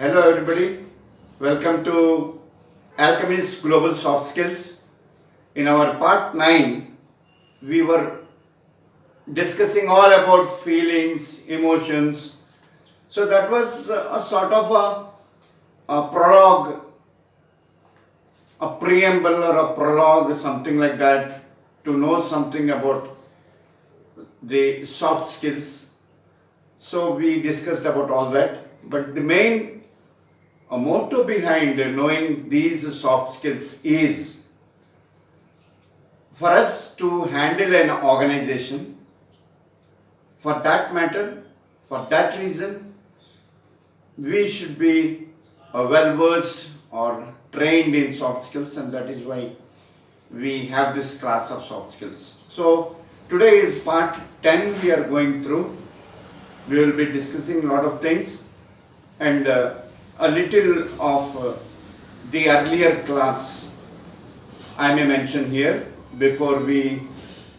Hello everybody, welcome to Alchemy'S Global Soft Skills. In our part 9, we were discussing all about feelings, emotions. So that was a sort of a prologue, a preamble or a prologue, something like that, to know something about the soft skills. So we discussed about all that, but the main motto behind knowing these soft skills is for us to handle an organization. For that matter, for that reason, we should be well versed or trained in soft skills, and that is why we have this class of soft skills. So today is part 10 we are going through. We will be discussing a lot of things and a little of the earlier class I may mention here before we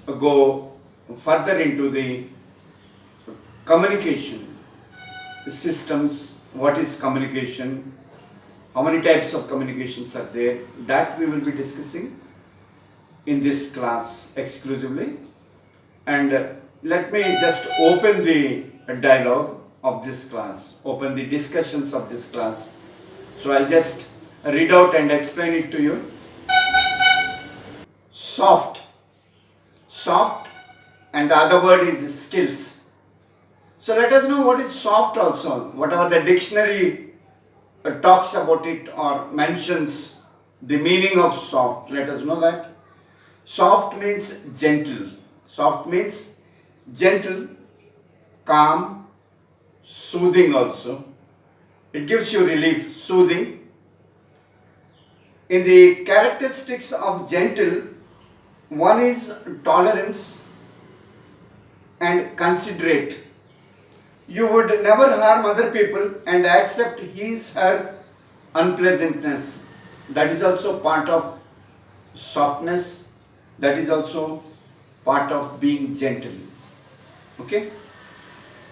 go further into the communication systems. What is communication? How many types of communications are there? That we will be discussing in this class exclusively. And let me just open the dialogue of this class, open the discussions of this class. So I'll just read out and explain it to you. Soft, and the other word is skills. So let us know what is soft also. Whatever the dictionary talks about it or mentions the meaning of soft, let us know that. Soft means gentle. Soft means gentle, calm, soothing also. It gives you relief, soothing. In the characteristics of gentle, one is tolerance and considerate. You would never harm other people and accept his, her unpleasantness. That is also part of softness. That is also part of being gentle. Okay?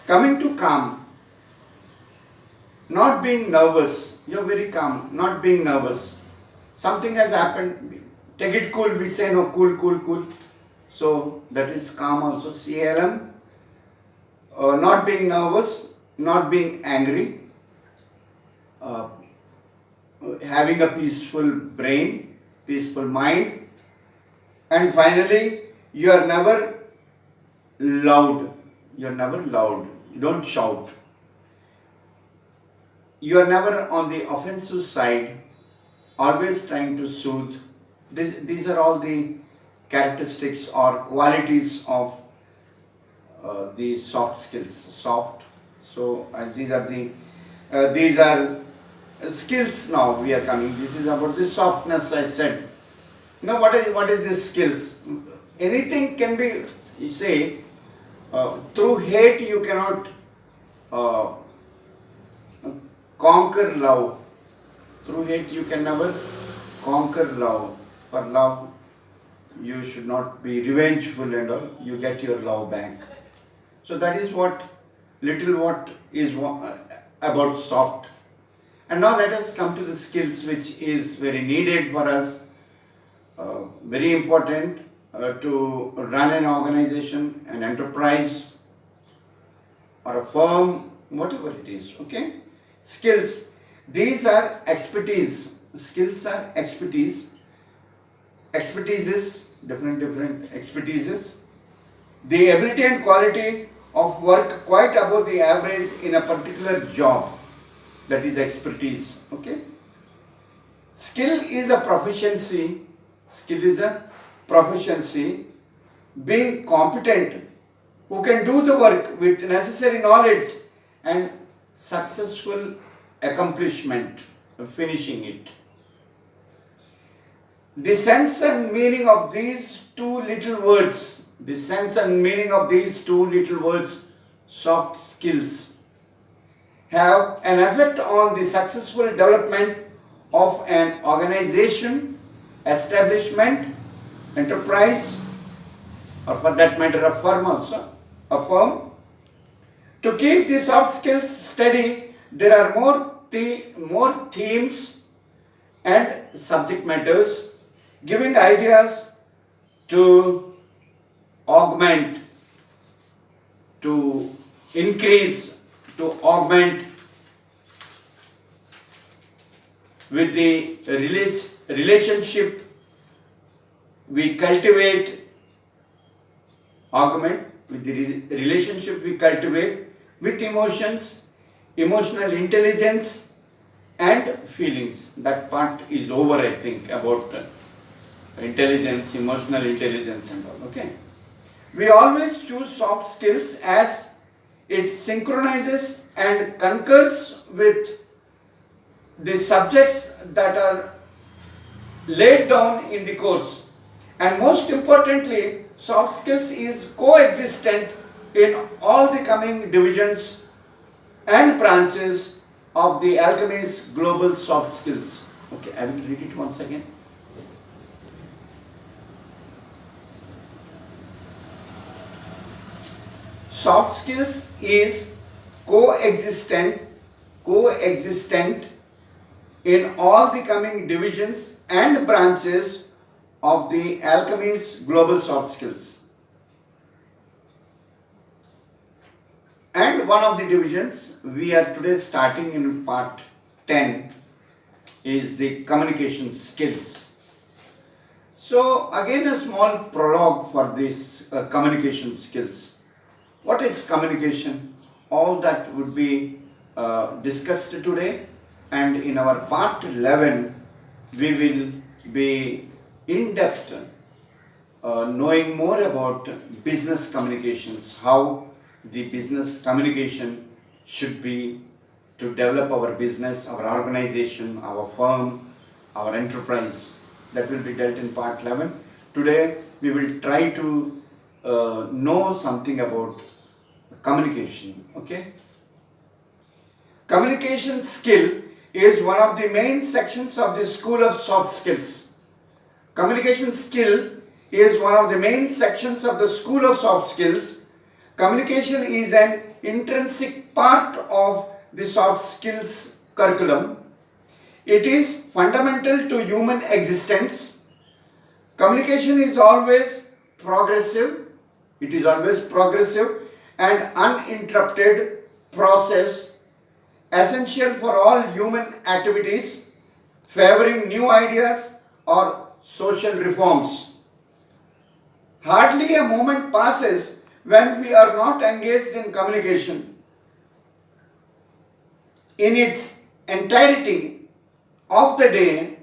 Coming to calm. Not being nervous. You're very calm. Not being nervous. Something has happened. Take it cool. We say no, cool. So that is calm also. CLM. Not being nervous. Not being angry. Having a peaceful brain. Peaceful mind. And finally, you are never loud. You are never loud. You don't shout. You are never on the offensive side, always trying to soothe. These are all the characteristics or qualities of the soft skills. Soft. So these are skills. Now we are coming. This is about the softness. I said. Now what is this skills? Anything can be. You say through hate you cannot conquer love. Through hate you can never conquer love. For love you should not be revengeful and all. You get your love back. So that is what is about soft. And now let us come to the skills which is very needed for us, very important to run an organization, an enterprise or a firm, whatever it is. Okay? Skills. These are expertise. Skills are expertise. Expertises, different expertises. The ability and quality of work quite above the average in a particular job. That is expertise. Okay? Skill is a proficiency. Skill is a proficiency. Being competent, who can do the work with necessary knowledge and successful accomplishment of finishing it. The sense and meaning of these two little words, soft skills, have an effect on the successful development of an organization, establishment, enterprise, or for that matter a firm also, a firm. To keep the soft skills steady, there are more more themes and subject matters, giving ideas to augment, to increase, to augment with the relationship we cultivate, augment with the relationship we cultivate with emotions, emotional intelligence and feelings. That part is over, I think, about intelligence, emotional intelligence and all, okay. We always choose soft skills as it synchronizes and concurs with the subjects that are laid down in the course. And most importantly, soft skills is coexistent in all the coming divisions and branches of the Alchemy's global soft skills. Okay, I will read it once again. Soft skills is coexistent in all the coming divisions and branches of the Alchemy's global soft skills. And one of the divisions we are today starting in part 10 is the communication skills. So again a small prologue for this communication skills. What is communication? All that would be discussed today, and in our part 11 we will be in depth knowing more about business communications, how the business communication should be to develop our business, our organization, our firm, our enterprise. That will be dealt in part 11. Today we will try to know something about communication, okay? Communication skill is one of the main sections of the School of Soft Skills. Communication skill is one of the main sections of the School of Soft Skills. Communication is an intrinsic part of the soft skills curriculum. It is fundamental to human existence. Communication is always progressive. It is always progressive and uninterrupted process, essential for all human activities, favoring new ideas or social reforms. Hardly a moment passes when we are not engaged in communication. In its entirety of the day,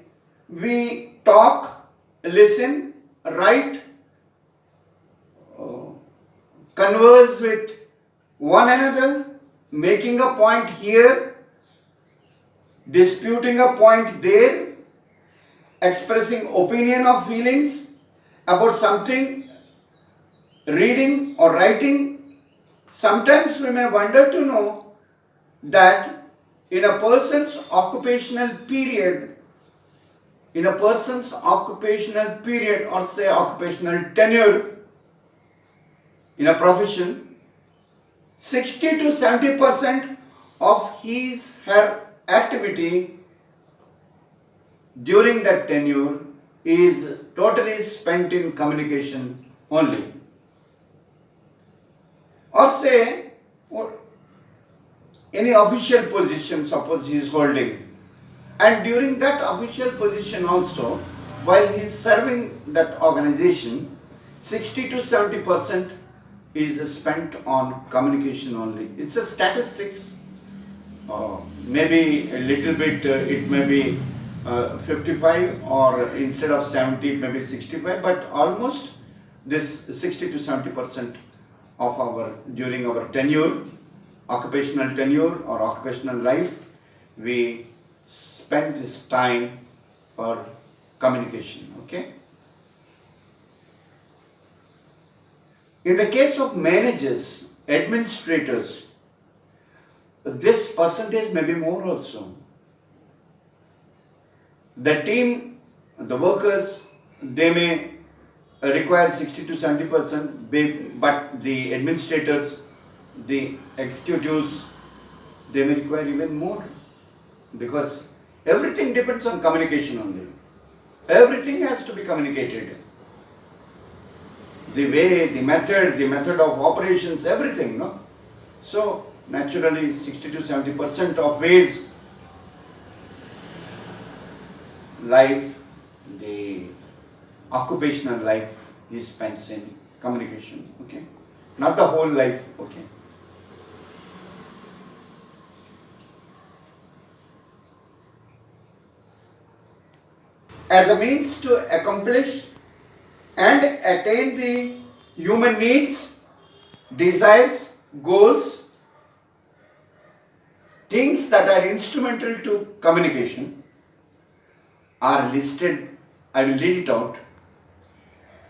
we talk, listen, write, converse with one another, making a point here, disputing a point there, expressing opinion or feelings about something, reading or writing. Sometimes we may wonder to know that in a person's occupational period or say occupational tenure in a profession, 60 to 70% of her activity during that tenure is totally spent in communication only. Or say, any official position, suppose he is holding, and during that official position also, while he is serving that organization, 60 to 70% is spent on communication only. It's a statistics. Maybe a little bit, it may be 55, or instead of 70 it may be 65, but almost this 60 to 70% of during our tenure, occupational tenure or occupational life, we spend this time for communication, okay? In the case of managers, administrators, this percentage may be more also. The team, the workers, they may require 60 to 70%, but the administrators, the executives, they may require even more. because everything depends on communication only. Everything has to be communicated. The way, the method of operations, everything, no? So naturally 60 to 70% of ways life, the occupational life is spent in communication, okay? Not the whole life, okay? As a means to accomplish and attain the human needs, desires, goals, things that are instrumental to communication are listed. I will read it out.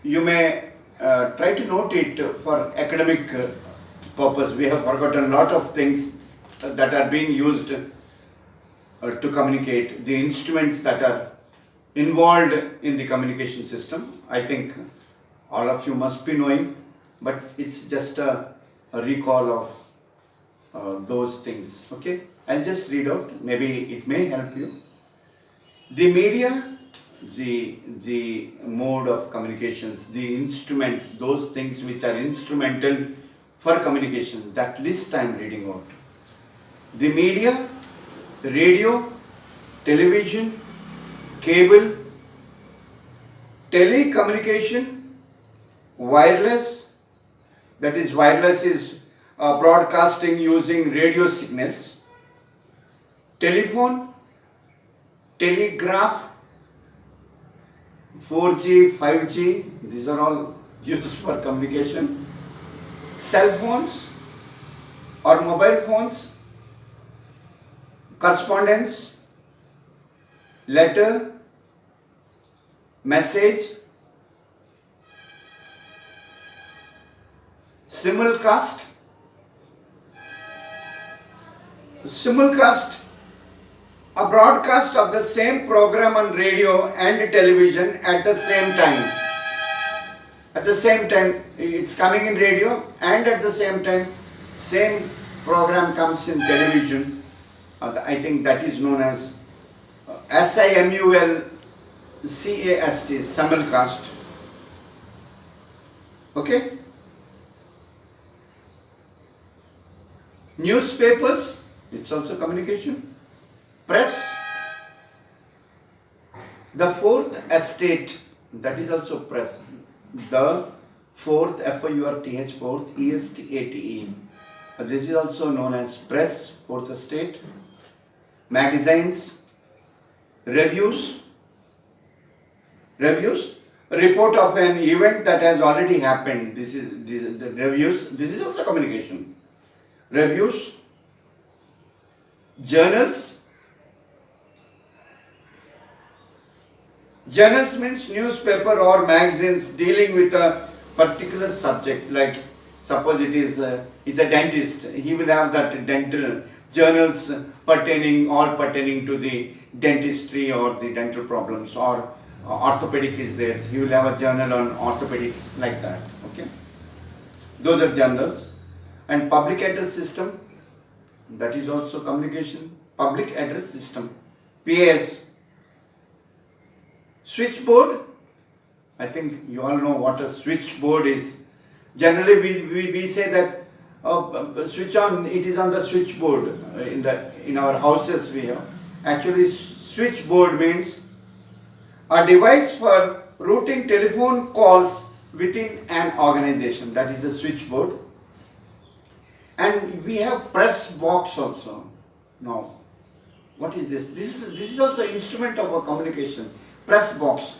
You may try to note it for academic purpose. We have forgotten a lot of things that are being used to communicate, the instruments that are involved in the communication system. I think all of you must be knowing, but it's just a recall of those things. Okay, I'll just read out, maybe it may help you. The media, the mode of communications, the instruments, those things which are instrumental for communication, that list I am reading out. The media, radio, television, cable, telecommunication, wireless, that is wireless is broadcasting using radio signals, telephone, telegraph, 4G, 5G, these are all used for communication, cell phones or mobile phones, correspondence, letter, message, simulcast, a broadcast of the same program on radio and television at the same time. At the same time, it's coming in radio, and at the same time, same program comes in television. I think that is known as SIMULCAST, simulcast. Okay? Newspapers, it's also communication. Press, the fourth estate, that is also press. The fourth, FOURTH, fourth, ESTATE. This is also known as press, fourth estate. Magazines, reviews, report of an event that has already happened. This is the reviews. This is also communication. Reviews, journals. Journals means newspaper or magazines dealing with a particular subject. Like suppose it is it's a dentist. He will have that dental journals pertaining to the dentistry or the dental problems, or orthopedic is there. He will have a journal on orthopedics, like that. Okay, those are journals. And public address system, that is also communication. Public address system, PAS. Switchboard, I think you all know what a switchboard is. Generally we say that switch on, it is on the switchboard. In our houses we have. Actually switchboard means a device for routing telephone calls within an organization. That is the switchboard. And we have press box also. Now, what is this? This is also an instrument of a communication. Press box,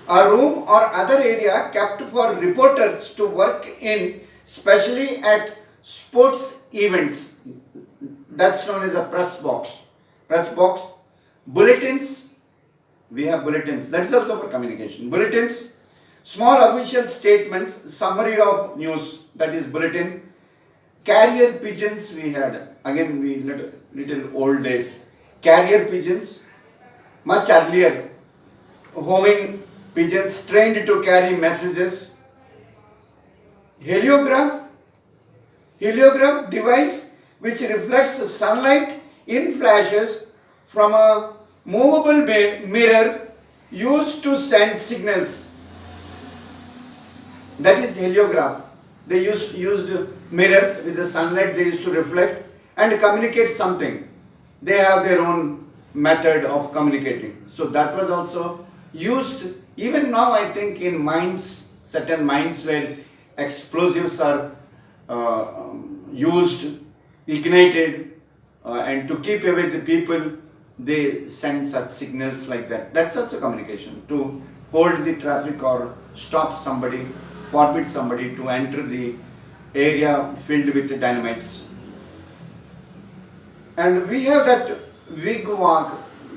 a room or other area kept for reporters to work in, especially at sports events. That's known as a press box. Press box. Bulletins, we have bulletins. That is also for communication. Bulletins, small official statements, summary of news, that is bulletin. Carrier pigeons we had. Again, little old days. Carrier pigeons, much earlier. Homing pigeons trained to carry messages. Heliograph device which reflects sunlight in flashes from a movable mirror used to send signals. That is heliograph. They used mirrors with the sunlight, they used to reflect and communicate something. They have their own method of communicating. So that was also used. Even now I think in mines, certain mines where explosives are used, ignited, and to keep away the people, they send such signals like that. That's also communication, to hold the traffic or stop somebody, forbid somebody to enter the area filled with dynamites. And we have that wigwag,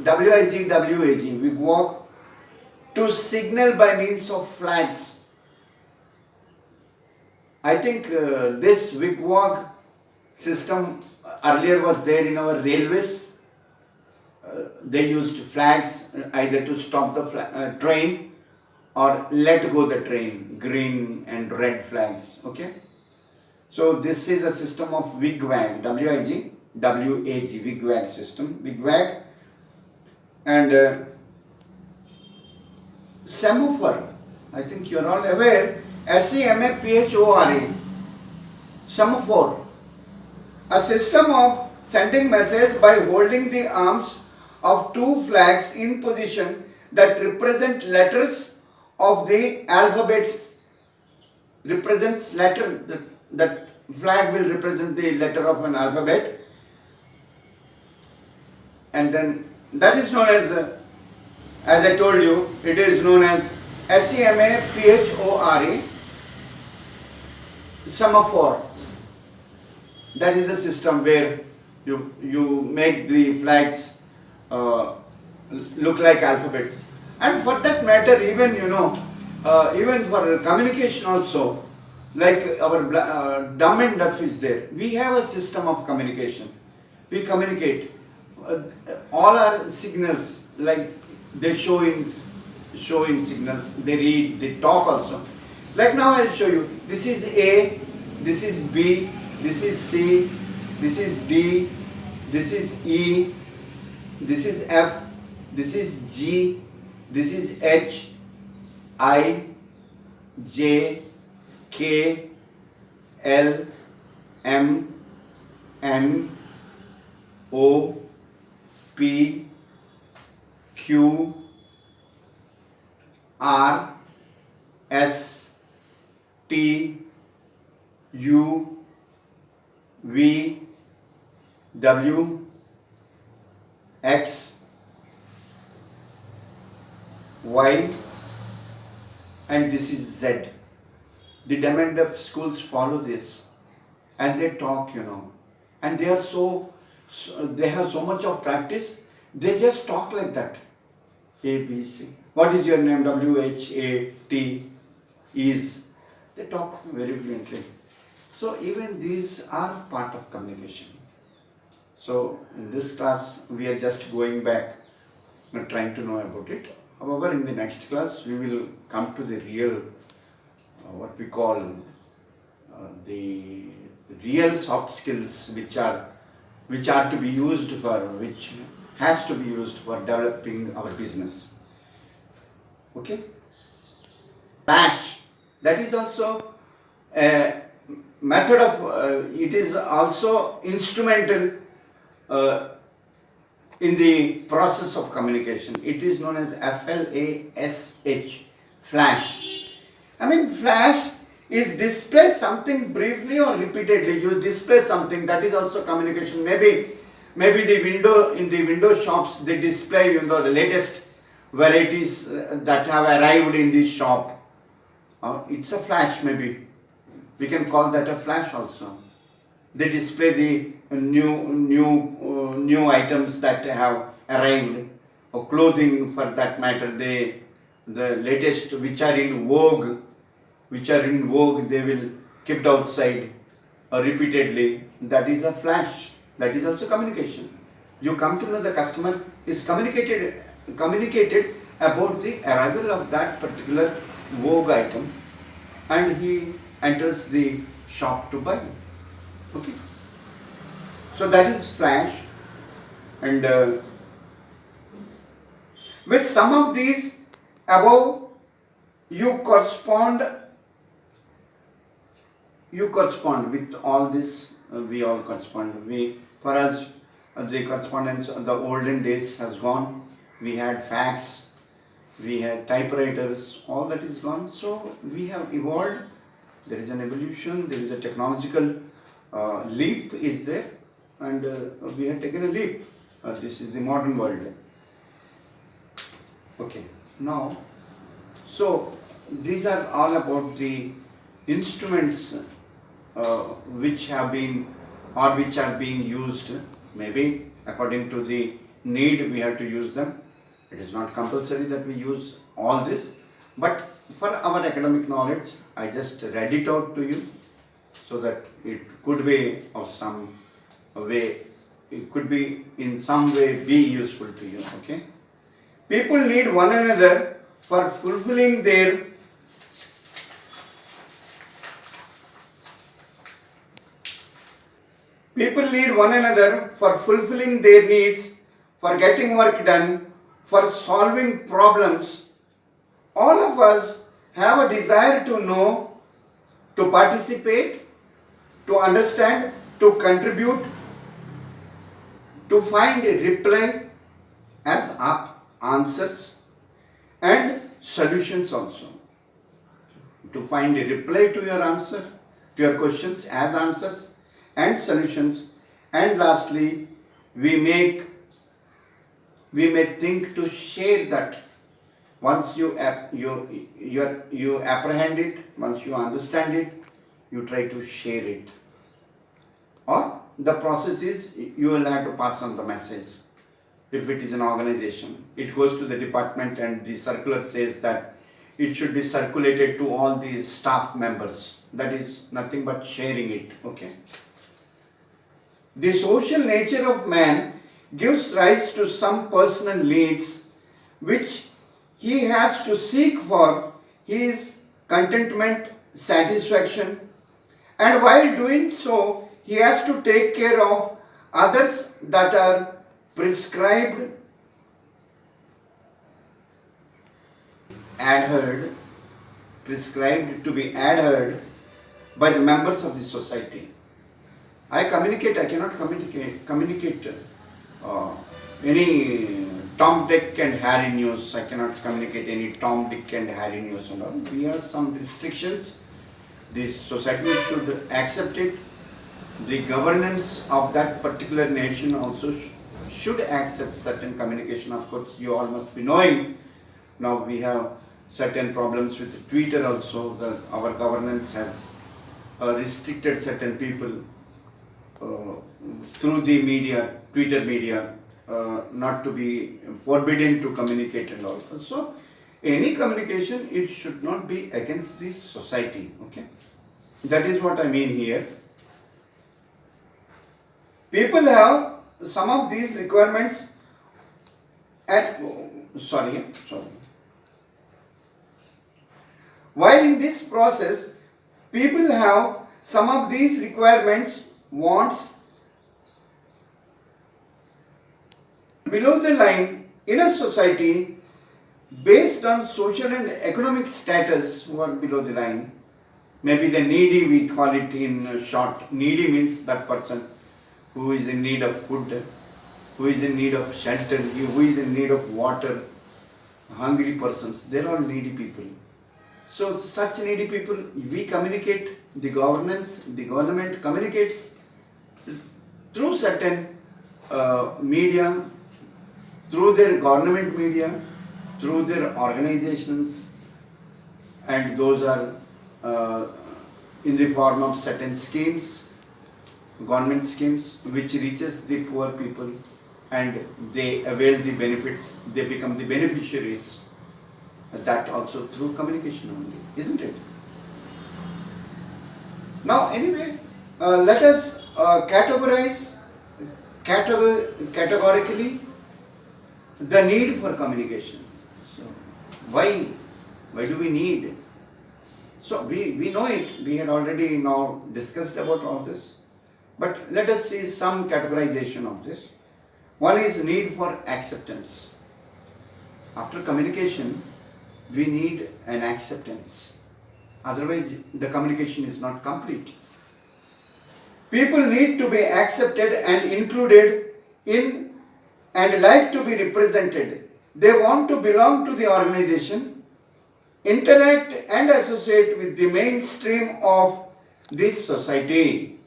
W-I-G-W-A-G, wigwag, to signal by means of flags. I think this wigwag system earlier was there in our railways. They used flags either to stop the train or let go the train, green and red flags. Okay. So this is a system of wigwag, W-I-G-W-A-G, wigwag system, wigwag. And semaphore, I think you are all aware, S-E-M-A-P-H-O-R-E, semaphore, a system of sending message by holding the arms of two flags in position that represent letters of the alphabets. Represents letter, that flag will represent the letter of an alphabet, and then that is known as I told you, it is known as S-E-M-A-P-H-O-R-E, semaphore. That is a system where you make the flags look like alphabets. And for that matter, even even for communication also, like our dumb and deaf is there. We have a system of communication. We communicate. All our signals, like they show in signals, they read, they talk also. Like now I'll show you. This is A, this is B, this is C, this is D, this is E, this is F, this is G, this is H, I, J, K, L, M, N, O, P, Q, R, S, T, U, V, W, X, Y, and this is Z. The dumb and deaf schools follow this, and they talk, and they are they have so much of practice, they just talk like that. A, B, C. What is your name? W, H, A, T, is. They talk very fluently. So even these are part of communication. So in this class, we are just going back and trying to know about it. However, in the next class, we will come to the real, what we call the real soft skills, which are to be used for, which has to be used for developing our business. Okay? Flash, that is also a method of, it is also instrumental in the process of communication. It is known as F-L-A-S-H, flash. I mean, flash is display something briefly or repeatedly. You display something, that is also communication. Maybe the window, in the window shops, they display the latest varieties that have arrived in the shop. It's a flash, maybe. We can call that a flash also. They display the new items that have arrived, or clothing for that matter. The latest which are in vogue, they will kept outside repeatedly. That is a flash. That is also communication. You come to know the customer is communicated about the arrival of that particular vogue item, and he enters the shop to buy. Okay. So that is flash. And With some of these above, you correspond with all this. We all correspond. For us, the correspondence of the olden days has gone. We had fax, we had typewriters, all that is gone. So we have evolved. There is an evolution. There is a technological leap is there, and we have taken a leap. This is the modern world. Okay. Now, so these are all about the instruments which have been or which are being used. Maybe according to the need we have to use them. It is not compulsory that we use all this, but for our academic knowledge, I just read it out to you so that it could be of some way, it could be in some way be useful to you. Okay. People need one another for fulfilling their needs, for getting work done, for solving problems. All of us have a desire to know, to participate, to understand, to contribute, to find a reply as answers and solutions also. To find a reply to your answer, to your questions as answers and solutions. And lastly, we may think to share that. Once you apprehend it, once you understand it, you try to share it. Or the process is you will have to pass on the message. If it is an organization, it goes to the department and the circular says that it should be circulated to all the staff members. That is nothing but sharing it. Okay. The social nature of man gives rise to some personal needs which he has to seek for his contentment, satisfaction, and while doing so, he has to take care of others that are prescribed, to be adhered by the members of the society. I cannot communicate any Tom, Dick and Harry news. I cannot communicate any Tom, Dick and Harry news and all. We have some restrictions. The society should accept it. The governance of that particular nation also should accept certain communication. Of course, you all must be knowing. Now we have certain problems with Twitter also. Our governance has restricted certain people through the media, Twitter media, not to be forbidden to communicate and all. So any communication, it should not be against the society. Okay, that is what I mean here. People have some of these requirements while in this process, people have some of these requirements, wants below the line in a society based on social and economic status who are below the line. Maybe the needy, we call it in short. Needy means that person who is in need of food, who is in need of shelter, who is in need of water, hungry persons, they're all needy people. So such needy people, we communicate, the government communicates through certain media, through their government media, through their organizations, and those are in the form of certain schemes, government schemes, which reaches the poor people and they avail the benefits, they become the beneficiaries. That also through communication only, isn't it? Now anyway, let us categorize categorically the need for communication. So why do we need? So we know it, we had already now discussed about all this, but let us see some categorization of this. One is need for acceptance. After communication, we need an acceptance. Otherwise, the communication is not complete. People need to be accepted and included in and like to be represented. They want to belong to the organization, interact and associate with the mainstream of this society.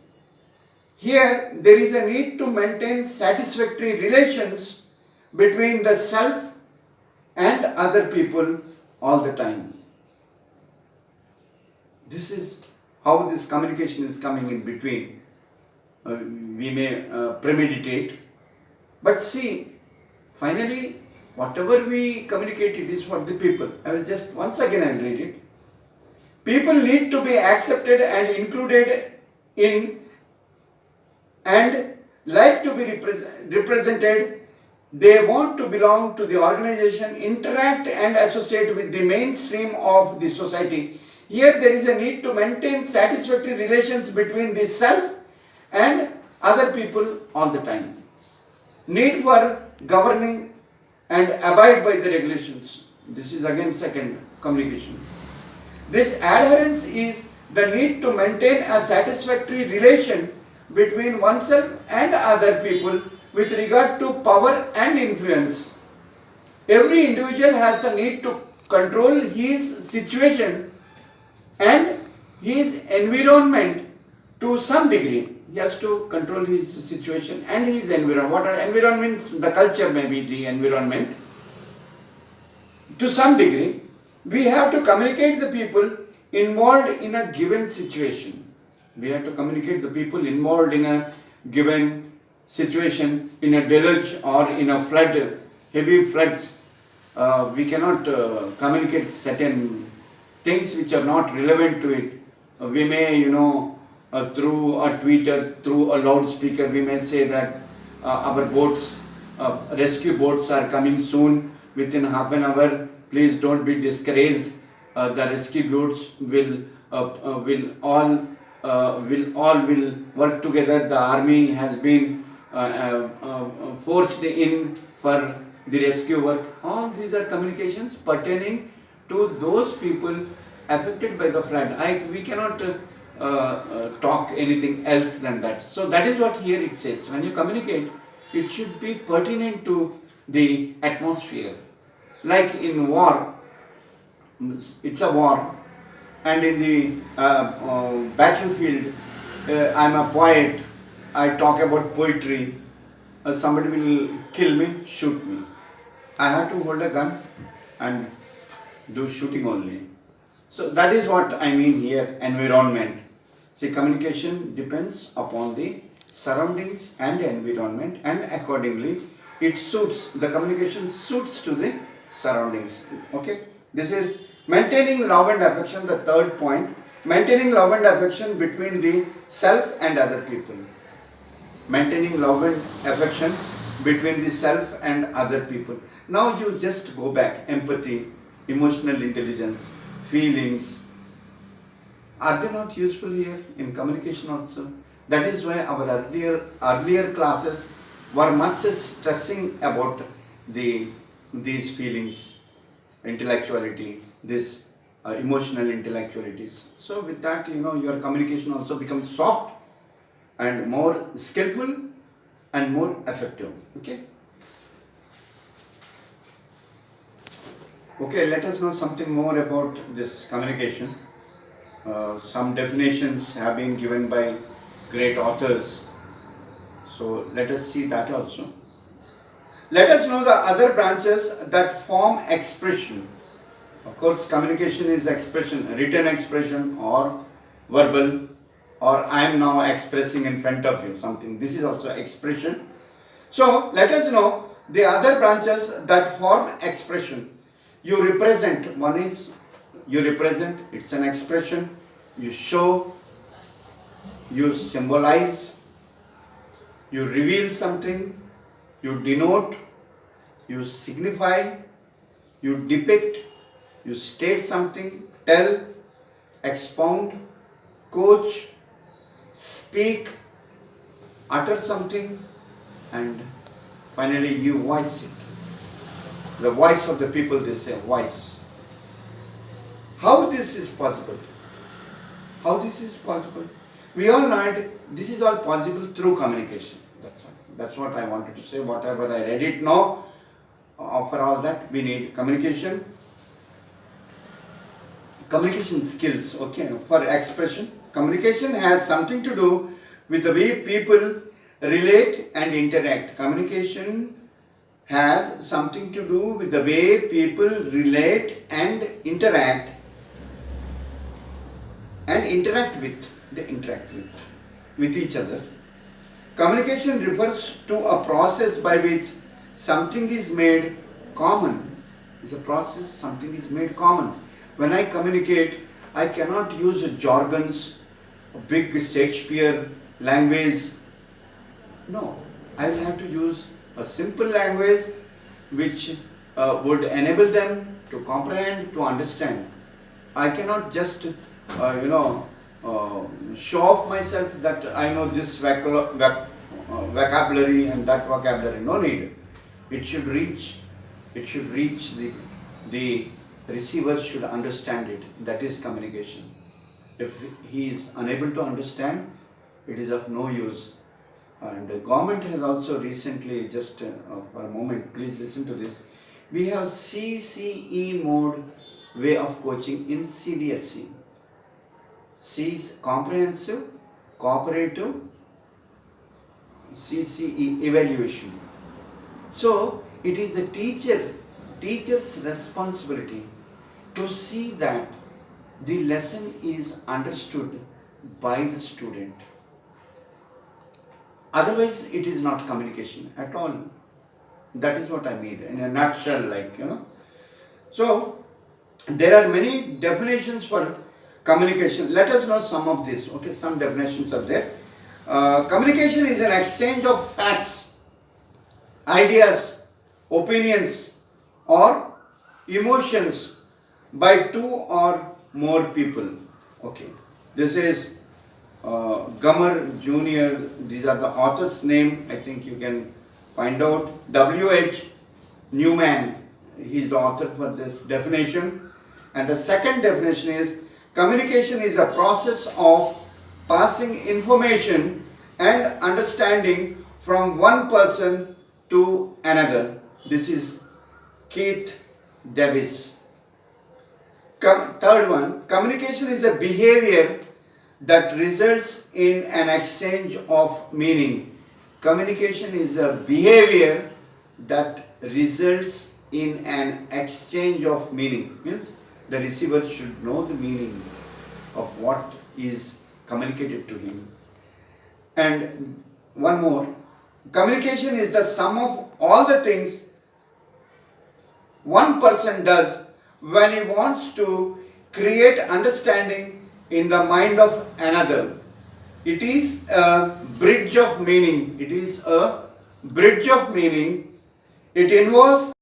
Here, there is a need to maintain satisfactory relations between the self and other people all the time. This is how this communication is coming in between. We may premeditate, but see, finally, whatever we communicate, it is for the people. I will just once again I will read it. People need to be accepted and included in and like to be represented. They want to belong to the organization, interact and associate with the mainstream of the society. Here there is a need to maintain satisfactory relations between the self and other people all the time. Need for governing and abide by the regulations. This is again second communication. This adherence is the need to maintain a satisfactory relation between oneself and other people with regard to power and influence. Every individual has the need to control his situation and his environment to some degree. He has to control his situation and his environment. What environment means? The culture may be the environment. To some degree, we have to communicate the people involved in a given situation. We have to communicate the people involved in a given situation, in a deluge or in a flood, heavy floods. We cannot communicate certain things which are not relevant to it. We may, through a Twitter, through a loudspeaker, we may say that our boats, rescue boats are coming soon, within half an hour. Please don't be discouraged. The rescue boats will all work together. The army has been forced in for the rescue work. All these are communications pertaining to those people affected by the flood. We cannot talk anything else than that. So that is what here it says. When you communicate, it should be pertinent to the atmosphere. Like in war, it's a war, and in the battlefield, I'm a poet, I talk about poetry, somebody will kill me, shoot me. I have to hold a gun and do shooting only. So that is what I mean here, environment. See, communication depends upon the surroundings and environment, and accordingly it suits, the communication suits to the surroundings. Okay, this is maintaining love and affection, the third point. Maintaining love and affection between the self and other people. Maintaining love and affection between the self and other people. Now you just go back, empathy, emotional intelligence, feelings. Are they not useful here in communication also? That is why our earlier classes were much stressing about these feelings, intellectuality, this emotional intellectualities. So with that, your communication also becomes soft and more skillful and more effective. Okay, let us know something more about this communication. Some definitions have been given by great authors. So let us see that also. Let us know the other branches that form expression. Of course, communication is expression, written expression or verbal, or I am now expressing in front of you something. This is also expression. So let us know the other branches that form expression. You represent, one is you represent, it's an expression. You show, you symbolize, you reveal something, you denote, you signify, you depict, you state something, tell, expound, coach, speak, utter something, and finally you voice it. The voice of the people, they say voice. How this is possible? How this is possible? We all learned this is all possible through communication. That's all. That's what I wanted to say. Whatever I read it now, for all that we need communication. Communication skills, okay, for expression. Communication has something to do with the way people relate and interact. Communication has something to do with the way people relate and interact with each other. Communication refers to a process by which something is made common. It's a process, something is made common. When I communicate, I cannot use jargons, big Shakespeare language. No, I will have to use a simple language which would enable them to comprehend, to understand. I cannot just, show off myself that I know this vocabulary and that vocabulary. No need. It should reach the receiver should understand it. That is communication. If he is unable to understand, it is of no use. And the government has also recently, just for a moment, please listen to this. We have CCE mode way of coaching in CBSE. C is comprehensive, cooperative, CCE evaluation. So it is the teacher's responsibility to see that the lesson is understood by the student. Otherwise, it is not communication at all. That is what I mean in a nutshell, So, there are many definitions for communication. Let us know some of this. Okay, some definitions are there. Communication is an exchange of facts, ideas, opinions, or emotions by two or more people. Okay, this is Gummer Jr. These are the author's name. I think you can find out. W.H. Newman, he is the author for this definition. And the second definition is communication is a process of passing information and understanding from one person to another. This is Keith Davis. Third one, communication is a behavior that results in an exchange of meaning. Communication is a behavior that results in an exchange of meaning. Means the receiver should know the meaning of what is communicated to him. And one more, communication is the sum of all the things one person does when he wants to create understanding in the mind of another. It is a bridge of meaning. It is a bridge of meaning. It involves